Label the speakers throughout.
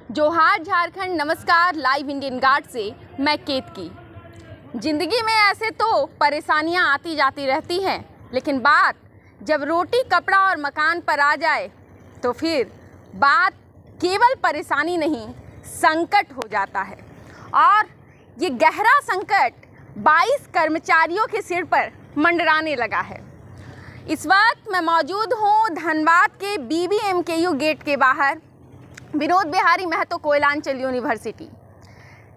Speaker 1: जोहार झारखंड, नमस्कार। Live Indian guard से मैं केतकी। ज़िंदगी में ऐसे तो परेशानियां आती जाती रहती हैं, लेकिन बात जब रोटी, कपड़ा और मकान पर आ जाए तो फिर बात केवल परेशानी नहीं, संकट हो जाता है। और ये गहरा संकट 22 कर्मचारियों के सिर पर मंडराने लगा है। इस वक्त मैं मौजूद हूँ धनबाद के BBMKU गेट के बाहर, विनोद बिहारी महतो कोयलांचल यूनिवर्सिटी।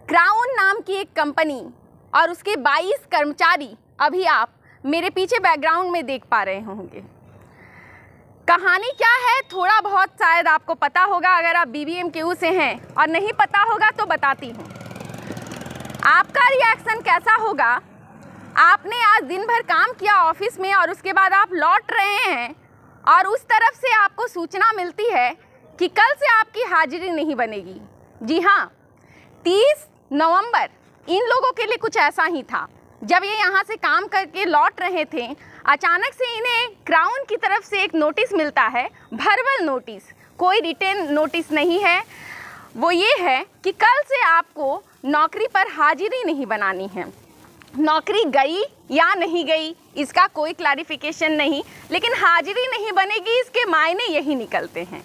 Speaker 1: क्राउन नाम की एक कंपनी और उसके 22 कर्मचारी अभी आप मेरे पीछे बैकग्राउंड में देख पा रहे होंगे। कहानी क्या है थोड़ा बहुत शायद आपको पता होगा अगर आप BBMKU से हैं, और नहीं पता होगा तो बताती हूँ। आपका रिएक्शन कैसा होगा? आपने आज दिन भर काम किया ऑफिस में और उसके बाद आप लौट रहे हैं और उस तरफ से आपको सूचना मिलती है कि कल से आपकी हाजिरी नहीं बनेगी। जी हाँ, 30 नवंबर इन लोगों के लिए कुछ ऐसा ही था। जब ये यहाँ से काम करके लौट रहे थे, अचानक से इन्हें क्राउन की तरफ से एक नोटिस मिलता है, वर्बल नोटिस, कोई रिटन नोटिस नहीं है। वो ये है कि कल से आपको नौकरी पर हाजिरी नहीं बनानी है। नौकरी गई या नहीं गई इसका कोई क्लैरिफिकेशन नहीं, लेकिन हाजिरी नहीं बनेगी इसके मायने यही निकलते हैं।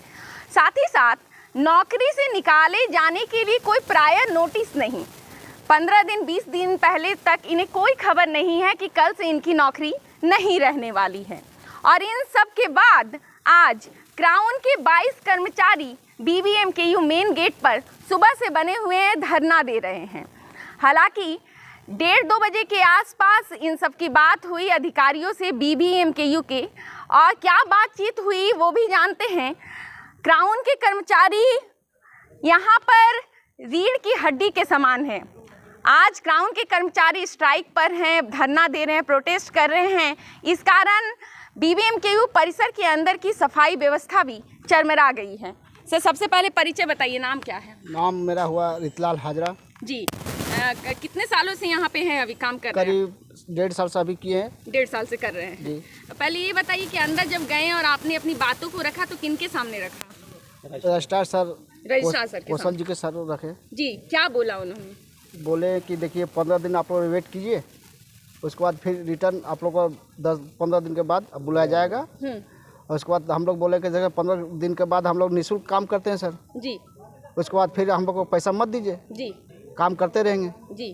Speaker 1: साथ ही साथ नौकरी से निकाले जाने के लिए कोई प्रायर नोटिस नहीं। 15 दिन 20 दिन पहले तक इन्हें कोई खबर नहीं है कि कल से इनकी नौकरी नहीं रहने वाली है। और इन सब के बाद आज क्राउन के 22 कर्मचारी BBMKU मेन गेट पर सुबह से बने हुए हैं, धरना दे रहे हैं। हालांकि 1:30-2 बजे के आसपास इन सब की बात हुई अधिकारियों से BBMKU के, और क्या बातचीत हुई वो भी जानते हैं। क्राउन के कर्मचारी यहाँ पर रीढ़ की हड्डी के समान हैं। आज क्राउन के कर्मचारी स्ट्राइक पर हैं, धरना दे रहे हैं, प्रोटेस्ट कर रहे हैं। इस कारण BBMKU परिसर के अंदर की सफाई व्यवस्था भी चरमरा गई है। सर, सबसे पहले परिचय बताइए, नाम क्या है?
Speaker 2: नाम मेरा हुआ रितलाल हाजरा
Speaker 1: जी। कितने सालों से यहाँ पे हैं, अभी काम कर रहे हैं?
Speaker 2: करीब 1.5 साल से अभी किए हैं।
Speaker 1: 1.5 साल से कर रहे हैं जी। पहले ये बताइए कि अंदर जब गए और आपने अपनी बातों को रखा तो किनके सामने रखा?
Speaker 2: रजिस्ट्रार सर,
Speaker 1: रजिस्ट्रार सर
Speaker 2: कौशल जी के सर रखे
Speaker 1: जी। क्या बोला उन्होंने?
Speaker 2: बोले कि देखिए 15 दिन आप लोग वेट कीजिए, उसके बाद फिर रिटर्न आप लोग को 10-15 दिन के बाद बुलाया जाएगा। और उसके बाद हम लोग बोले कि जगह 15 दिन के बाद हम लोग निःशुल्क काम करते हैं सर
Speaker 1: जी।
Speaker 2: उसके बाद फिर हम लोग को पैसा मत दीजिए जी, काम करते रहेंगे
Speaker 1: जी।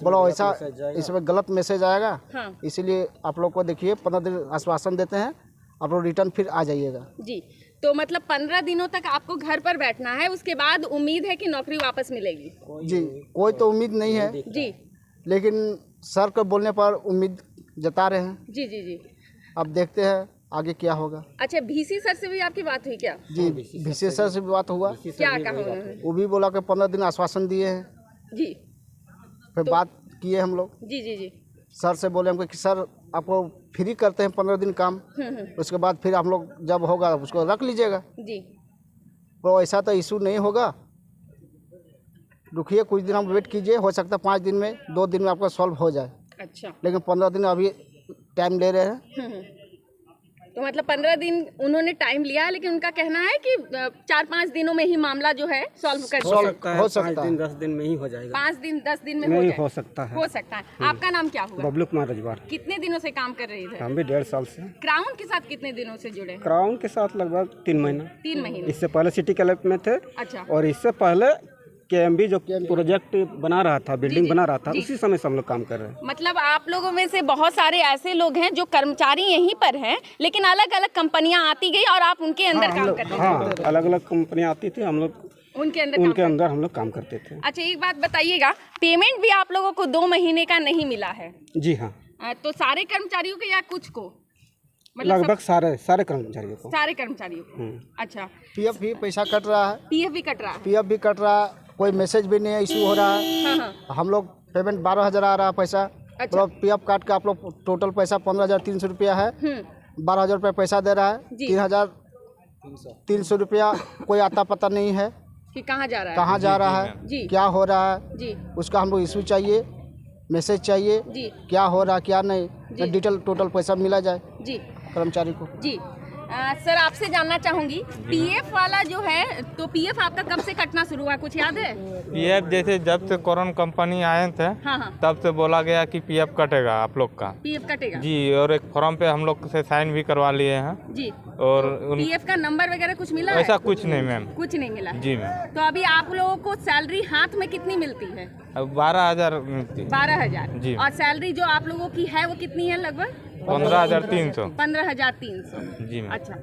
Speaker 2: बोलो ऐसा इसमें गलत मैसेज आएगा।
Speaker 1: हाँ।
Speaker 2: इसीलिए आप लोग को देखिए 15 दिन आश्वासन देते हैं, आप लोग रिटर्न फिर आ जाइएगा
Speaker 1: जी। तो मतलब 15 दिनों तक आपको घर पर बैठना है, उसके बाद उम्मीद है कि नौकरी वापस मिलेगी?
Speaker 2: जी, कोई तो उम्मीद नहीं है
Speaker 1: जी,
Speaker 2: लेकिन सर को बोलने पर उम्मीद जता रहे हैं।
Speaker 1: जी जी जी।
Speaker 2: अब देखते हैं आगे क्या होगा।
Speaker 1: अच्छा, VC सर से भी आपकी बात हुई क्या?
Speaker 2: जी, VC सर से भी बात हुआ।
Speaker 1: क्या कहा उन्होंने?
Speaker 2: वो भी बोला कि 15 दिन आश्वासन दिए हैं
Speaker 1: जी।
Speaker 2: फिर तो बात किए हम लोग।
Speaker 1: जी जी जी।
Speaker 2: सर से बोले हमको कि सर आपको फ्री करते हैं 15 दिन काम, उसके बाद फिर हम लोग जब होगा उसको रख लीजिएगा
Speaker 1: जी।
Speaker 2: तो ऐसा तो इशू नहीं होगा, रुकिए कुछ दिन हम वेट कीजिए, हो सकता है 5 दिन में 2 दिन में आपका सॉल्व हो जाए।
Speaker 1: अच्छा।
Speaker 2: लेकिन 15 दिन अभी टाइम ले रहे हैं।
Speaker 1: तो मतलब 15 दिन उन्होंने टाइम लिया है, लेकिन उनका कहना है कि 4-5 दिनों में ही मामला जो है सॉल्व कर
Speaker 2: हो सकता है।
Speaker 3: 5-10 दिन में ही हो जाएगा।
Speaker 1: 5 दिन 10 दिन में
Speaker 3: नहीं हो सकता है।
Speaker 1: हो सकता है। आपका नाम क्या हुआ?
Speaker 3: बबलू कुमार रजवार।
Speaker 1: कितने दिनों से काम कर रहे थे?
Speaker 3: हम भी 1.5 साल से।
Speaker 1: क्राउन के साथ कितने दिनों से जुड़े हैं?
Speaker 3: क्राउन के साथ लगभग 3 महीना।
Speaker 1: 3 महीने।
Speaker 3: इससे पहले सिटी क्लब में थे।
Speaker 1: अच्छा।
Speaker 3: और इससे पहले KMB जो प्रोजेक्ट बना रहा था, बिल्डिंग बना रहा था, उसी समय से हम लोग काम कर रहे हैं।
Speaker 1: मतलब आप लोगों में से बहुत सारे ऐसे लोग हैं जो कर्मचारी यहीं पर हैं, लेकिन अलग अलग कंपनियां आती गई और आप उनके अंदर काम करते थे?
Speaker 3: हाँ, अलग अलग कंपनियां आती थी, हम लोग उनके अंदर हम लोग काम करते थे।
Speaker 1: अच्छा, एक बात बताइएगा, पेमेंट भी आप लोगों को 2 महीने का नहीं मिला है?
Speaker 3: जी हाँ।
Speaker 1: तो सारे कर्मचारियों को या कुछ को?
Speaker 3: लगभग सारे कर्मचारियों को।
Speaker 1: सारे कर्मचारियों को। अच्छा।
Speaker 2: PF भी पैसा कट रहा है।
Speaker 1: PF भी कट रहा है?
Speaker 2: PF भी कट रहा है, कोई मैसेज भी नहीं है, इशू हो रहा है।
Speaker 1: हाँ।
Speaker 2: हम लोग पेमेंट 12,000 आ रहा है पैसा।
Speaker 1: अच्छा।
Speaker 2: तो PF काट के आप लोग टोटल पैसा 15,300 रुपया है। 12,000 रुपया पैसा दे रहा है। 3,300 रुपया कोई आता पता नहीं है
Speaker 1: कि कहाँ जा रहा है,
Speaker 2: कहाँ जा रहा है
Speaker 1: जी।
Speaker 2: क्या हो रहा है
Speaker 1: जी।
Speaker 2: उसका हम लोग इशू चाहिए, मैसेज चाहिए
Speaker 1: जी।
Speaker 2: क्या हो रहा है क्या नहीं, डिटेल टोटल पैसा मिला जाए
Speaker 1: जी
Speaker 2: कर्मचारी को।
Speaker 1: जी। सर आपसे जानना चाहूंगी पीएफ वाला जो है, तो पीएफ आपका कब से कटना शुरू हुआ, कुछ याद है?
Speaker 4: पीएफ जैसे जब से कोरोना कंपनी आए थे
Speaker 1: हाँ।
Speaker 4: तब से बोला गया कि पीएफ कटेगा आप लोग का।
Speaker 1: पीएफ कटेगा
Speaker 4: जी, और एक फॉर्म पे हम लोग से साइन भी करवा लिए हैं
Speaker 1: जी।
Speaker 4: और
Speaker 1: पीएफ का नंबर वगैरह कुछ मिला है?
Speaker 4: ऐसा कुछ नहीं मैम।
Speaker 1: कुछ नहीं मिला है।
Speaker 4: जी मैम।
Speaker 1: तो अभी आप लोगों को सैलरी हाथ में कितनी मिलती है?
Speaker 4: अब 12,000 मिलती है।
Speaker 1: 12,000
Speaker 4: जी।
Speaker 1: और सैलरी जो आप लोगों की है वो कितनी है? लगभग
Speaker 4: 15,300।
Speaker 1: 15,300।
Speaker 4: जी मैम।
Speaker 1: अच्छा,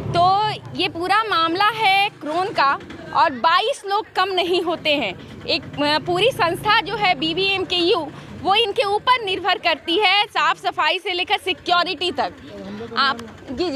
Speaker 1: तो ये पूरा मामला है क्रोन का और 22 लोग कम नहीं होते हैं। एक पूरी संस्था जो है BVMKU वो इनके ऊपर निर्भर करती है, साफ सफाई से लेकर सिक्योरिटी तक। आप जी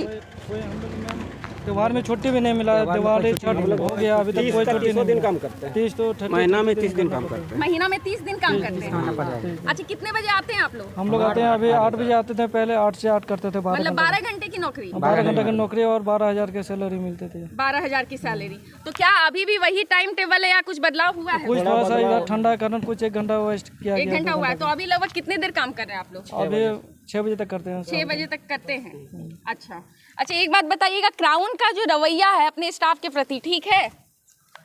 Speaker 5: त्योहार में छुट्टी भी नहीं मिला, दिवाली छठ हो गया, अभी तक कोई छुट्टी नहीं।
Speaker 3: दिन काम करते हैं,
Speaker 5: 30 तो
Speaker 3: महीना में 30 दिन काम करते हैं।
Speaker 1: महीना में 30 दिन काम करते हैं। अच्छा, कितने बजे आते हैं आप लोग?
Speaker 5: हम लोग आते हैं अभी 8 बजे आते थे, पहले 8 से 8 करते थे, 12
Speaker 1: मतलब 12 घंटे की नौकरी?
Speaker 5: 12 घंटे की नौकरी और 12,000 के सैलरी मिलते थे।
Speaker 1: 12,000 की सैलरी। तो क्या अभी भी वही टाइम टेबल है या कुछ बदलाव हुआ है?
Speaker 5: कुछ थोड़ा सा इधर ठंडा के कारण कुछ 1 घंटा वेस्ट किया
Speaker 1: 1
Speaker 5: गया।
Speaker 1: घंटा हुआ है। तो अभी लगभग कितने देर काम कर रहे हैं आप लोग?
Speaker 5: अभी 6 बजे तक करते हैं।
Speaker 1: 6 बजे तक करते हैं। अच्छा, एक बात बताइएगा, क्राउन का जो रवैया है अपने स्टाफ के प्रति ठीक है?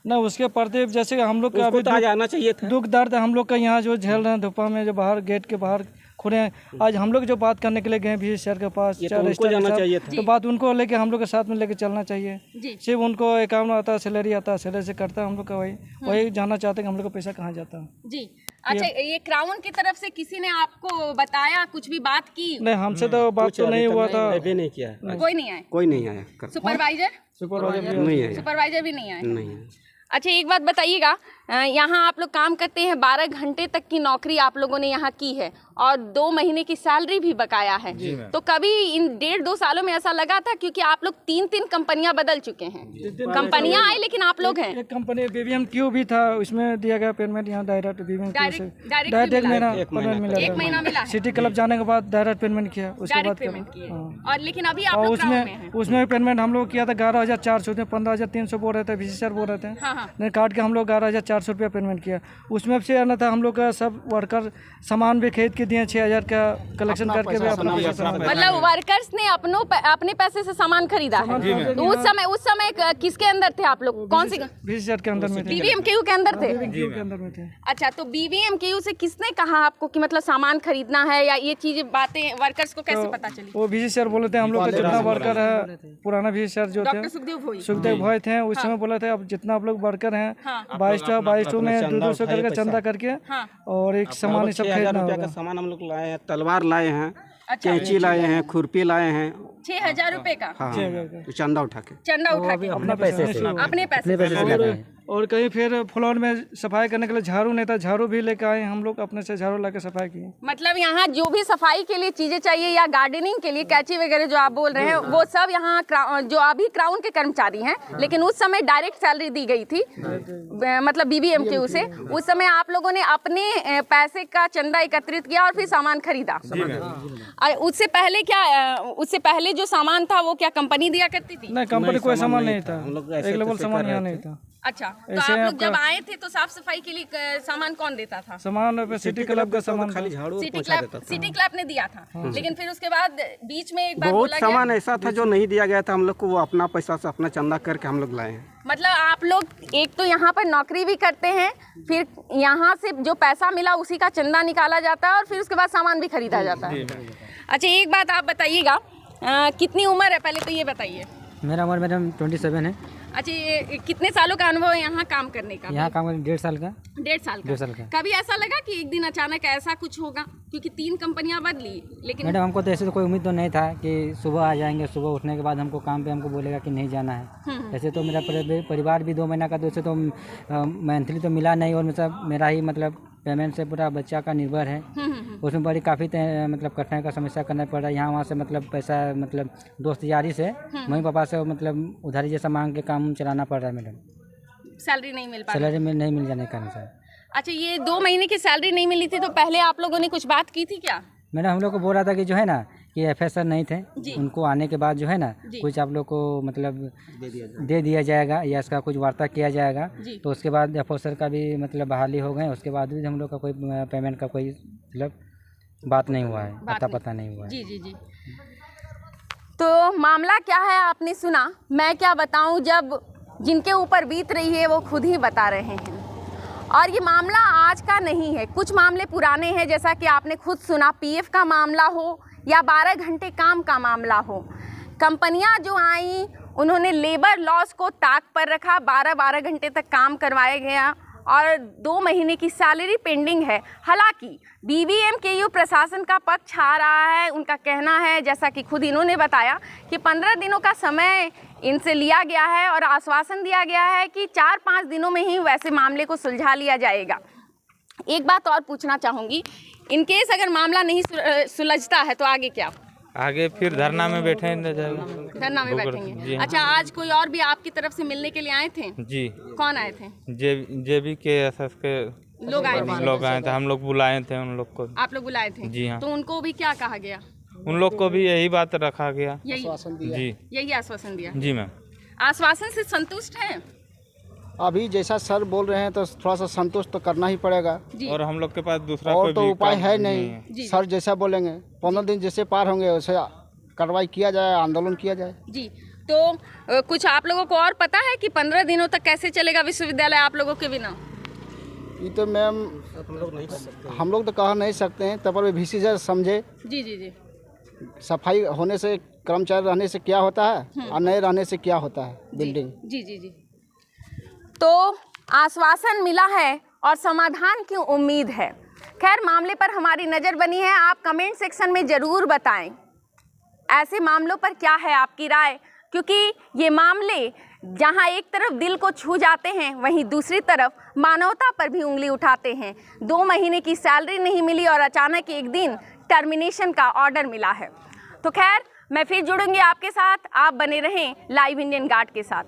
Speaker 5: ना उसके प्रति जैसे हम लोग का अभी
Speaker 3: तो आज आना चाहिए था।
Speaker 5: दुख दर्द हम लोग का यहाँ जो झेल रहे हैं धूपा में, जो बाहर गेट के बाहर खुले हैं, आज हम लोग जो बात करने के लिए गए भी सर के पास,
Speaker 3: उनको जाना चाहिए था।
Speaker 5: तो बात उनको लेके हम लोग के साथ में लेके चलना चाहिए। सिर्फ उनको अकाउंट आता है, सैलरी आता है, सैलरी से करता है हम लोग का, वही जानना चाहते हैं कि हम लोग का पैसा कहाँ जाता है
Speaker 1: जी। अच्छा, ये क्राउन की तरफ से किसी ने आपको बताया, कुछ भी बात की?
Speaker 5: नहीं, हमसे तो बात तो नहीं हुआ था।
Speaker 3: अभी नहीं किया है।
Speaker 1: कोई नहीं आया?
Speaker 3: कोई नहीं आया।
Speaker 1: सुपरवाइजर
Speaker 3: नहीं आया।
Speaker 1: सुपरवाइजर भी नहीं आया?
Speaker 3: नहीं है।
Speaker 1: अच्छा, एक बात बताइएगा, यहाँ आप लोग काम करते हैं, 12 घंटे तक की नौकरी आप लोगों ने यहाँ की है और 2 महीने की सैलरी भी बकाया है। तो कभी इन 1.5-2 सालों में ऐसा लगा था, क्योंकि आप लोग 3 कंपनियां बदल चुके हैं, कंपनियां आई लेकिन आप लोग हैं।
Speaker 5: एक कंपनी BVMKU भी था, उसमें दिया गया पेमेंट यहाँ डायरेक्ट BVMKU से
Speaker 1: डायरेक्ट
Speaker 5: डायरेक्ट महीना पेमेंट मिला।
Speaker 1: 1 महीना मिला है।
Speaker 5: सिटी क्लब जाने के बाद डायरेक्ट पेमेंट किया, उसके बाद
Speaker 1: पेमेंट किए।
Speaker 5: हाँ।
Speaker 1: और लेकिन अभी आप
Speaker 5: और
Speaker 1: लोग क्राउन में हैं।
Speaker 5: उसमें पेमेंट हम लोग किया था 11,400, 15,300 बोल रहे थे, VC सर बोल रहे थे। नहीं, काट के हम लोग 11,400 रुपया पेमेंट किया। उसमें से आना था हम लोग का, सब वर्कर सामान भी खरीद के दिए, 6,000 का कलेक्शन करके भी अपना पैसा।
Speaker 1: मतलब वर्कर्स ने अपने पैसे से सामान खरीदा है। तो उस समय किसके अंदर थे आप लोग? कौन सी?
Speaker 5: VC सर के अंदर में थे।
Speaker 1: BVMKU के अंदर थे?
Speaker 5: के अंदर में थे।
Speaker 1: अच्छा, तो BVMKU से किसने कहा आपको कि मतलब सामान खरीदना है, या ये चीजें बातें वर्कर्स को कैसे पता चली?
Speaker 5: वो VC सर बोले थे हम लोग का जितना वर्कर है, पुराना VC सर जो थे
Speaker 1: डॉक्टर
Speaker 5: सुखदेव भाई थे, उस समय बोले थे अब जितना आप लोग वर्कर हैं 22 में 200 करके चंदा करके और एक सामान सब
Speaker 3: 6,000 रुपया का सामान हम लोग लाए हैं, तलवार लाए हैं, कैंची लाए हैं, खुरपी लाए हैं।
Speaker 1: 6,000 रुपए का?
Speaker 3: हाँ, तो चंदा उठा के
Speaker 1: अपने पैसे से।
Speaker 5: और कहीं फिर फ्लोर में सफाई करने के लिए झाड़ू नहीं था, झाड़ू भी लेके आए हम लोग, अपने से झाड़ू लाके सफाई किए।
Speaker 1: मतलब यहाँ जो भी सफाई के लिए चीजें चाहिए या गार्डनिंग के लिए कैंची वगैरह जो आप बोल रहे हैं, वो सब यहाँ जो अभी क्राउन के कर्मचारी हैं, लेकिन उस समय डायरेक्ट सैलरी दी गई थी मतलब BVMKU से। उस समय आप लोगों ने अपने पैसे का चंदा एकत्रित किया और फिर सामान खरीदा। उससे पहले जो सामान था वो क्या कंपनी दिया करती थी?
Speaker 5: नहीं, कंपनी कोई सामान नहीं था, एक लेवल सामान यहाँ नहीं था।
Speaker 1: अच्छा, तो आप लोग जब आए थे तो साफ सफाई के लिए सामान कौन देता था?
Speaker 5: सामान सिटी क्लब का सामान,
Speaker 3: खाली झाड़ू
Speaker 1: सिटी क्लब ने दिया था। लेकिन फिर उसके बाद बीच में एक बार
Speaker 3: बहुत सामान ऐसा था जो नहीं दिया गया था हम लोग को, वो अपना पैसा से अपना चंदा करके हम लोग लाए हैं।
Speaker 1: मतलब आप लोग एक तो यहाँ पर नौकरी भी करते हैं, फिर यहाँ से जो पैसा मिला उसी का चंदा निकाला जाता है और फिर उसके बाद सामान भी खरीदा जाता है। अच्छा, एक बात आप बताइएगा, कितनी उम्र है पहले तो ये बताइए?
Speaker 6: मेरा उम्र मैडम 27 है।
Speaker 1: अच्छा, ये कितने सालों का अनुभव है यहाँ काम करने का?
Speaker 6: यहाँ काम करने 1.5 साल का।
Speaker 1: 1.5 साल का। कभी ऐसा लगा कि एक दिन अचानक ऐसा कुछ होगा, क्योंकि 3 कंपनियां बदली, लेकिन
Speaker 6: मैडम हमको तो ऐसे तो कोई उम्मीद तो नहीं था कि सुबह आ जाएंगे, सुबह उठने के बाद हमको काम पे हमको बोलेगा कि नहीं जाना है। ऐसे तो मेरा परिवार भी 2 महीना का, तो ऐसे तो मंथली तो मिला नहीं, और मेरा ही मतलब पेमेंट से पूरा बच्चा का निर्भर है। उसमें बड़ी काफ़ी मतलब कठिनाई का समस्या करना पड़ रहा है। यहाँ वहाँ से मतलब पैसा मतलब दोस्त यारी से, मम्मी पापा से मतलब उधारी जैसा मांग के काम चलाना पड़ रहा है मैडम।
Speaker 1: सैलरी नहीं मिल पा रही?
Speaker 6: सैलरी नहीं मिल जाने के कारण से।
Speaker 1: अच्छा, ये 2 महीने की सैलरी नहीं मिली थी तो पहले आप लोगों ने कुछ बात की थी क्या?
Speaker 6: मैडम हम लोग को बोल रहा था कि जो है ना कि FSR नहीं थे, उनको आने के बाद जो है ना कुछ आप लोग को मतलब दे दिया जाएगा या इसका कुछ वार्ता किया जाएगा। तो उसके बाद FSR का भी मतलब बहाली हो गए, उसके बाद भी हम लोग का कोई पेमेंट का कोई मतलब बात नहीं हुआ है, पता नहीं हुआ है।
Speaker 1: जी। तो मामला क्या है आपने सुना, मैं क्या बताऊं, जब जिनके ऊपर बीत रही है वो खुद ही बता रहे हैं। और ये मामला आज का नहीं है, कुछ मामले पुराने हैं, जैसा कि आपने खुद सुना, पीएफ का मामला हो या 12 घंटे काम का मामला हो। कंपनियां जो आई उन्होंने लेबर लॉस को ताक पर रखा, 12-12 घंटे तक काम करवाया गया और 2 महीने की सैलरी पेंडिंग है। हालांकि BBMKU प्रशासन का पक्ष आ रहा है, उनका कहना है, जैसा कि खुद इन्होंने बताया, कि 15 दिनों का समय इनसे लिया गया है और आश्वासन दिया गया है कि 4-5 दिनों में ही वैसे मामले को सुलझा लिया जाएगा। एक बात और पूछना चाहूँगी, इनकेस अगर मामला नहीं सुलझता है तो आगे क्या?
Speaker 4: आगे फिर धरना में बैठेंगे,
Speaker 1: धरना में बैठेंगे। अच्छा, आज कोई और भी आपकी तरफ से मिलने के लिए आए थे?
Speaker 4: जी।
Speaker 1: कौन आए थे?
Speaker 4: JBKSS के लोग आए थे, हम लोग बुलाए थे उन लोग को।
Speaker 1: आप लोग बुलाए थे?
Speaker 4: जी हाँ।
Speaker 1: तो उनको भी क्या कहा गया?
Speaker 4: उन लोग को भी यही बात रखा गया,
Speaker 1: यही आश्वासन दिया।
Speaker 4: जी मैम।
Speaker 1: आश्वासन से संतुष्ट हैं?
Speaker 2: अभी जैसा सर बोल रहे हैं तो थोड़ा सा संतुष्ट तो करना ही पड़ेगा,
Speaker 4: और हम लोग के पास दूसरा
Speaker 2: और
Speaker 4: कोई
Speaker 2: तो
Speaker 4: भी
Speaker 2: उपाय
Speaker 4: काम
Speaker 2: है नहीं। सर जैसा बोलेंगे 15 दिन जैसे पार होंगे वैसे कार्रवाई किया जाए, आंदोलन किया जाए।
Speaker 1: जी। तो कुछ आप लोगों को और पता है कि 15 दिनों तक कैसे चलेगा विश्वविद्यालय आप लोगों के बिना?
Speaker 2: ये तो मैम हम लोग तो कह नहीं सकते हैं, तब पर VC सर समझे।
Speaker 1: जी जी जी।
Speaker 2: सफाई होने से, कर्मचारी रहने से क्या होता है और नए रहने से क्या होता है बिल्डिंग।
Speaker 1: जी जी जी। तो आश्वासन मिला है और समाधान की उम्मीद है। खैर, मामले पर हमारी नज़र बनी है। आप कमेंट सेक्शन में ज़रूर बताएं ऐसे मामलों पर क्या है आपकी राय, क्योंकि ये मामले जहां एक तरफ दिल को छू जाते हैं, वहीं दूसरी तरफ मानवता पर भी उंगली उठाते हैं। 2 महीने की सैलरी नहीं मिली और अचानक एक दिन टर्मिनेशन का ऑर्डर मिला है। तो खैर, मैं फिर जुड़ूंगी आपके साथ, आप बने रहें लाइव इंडियन गार्ड के साथ।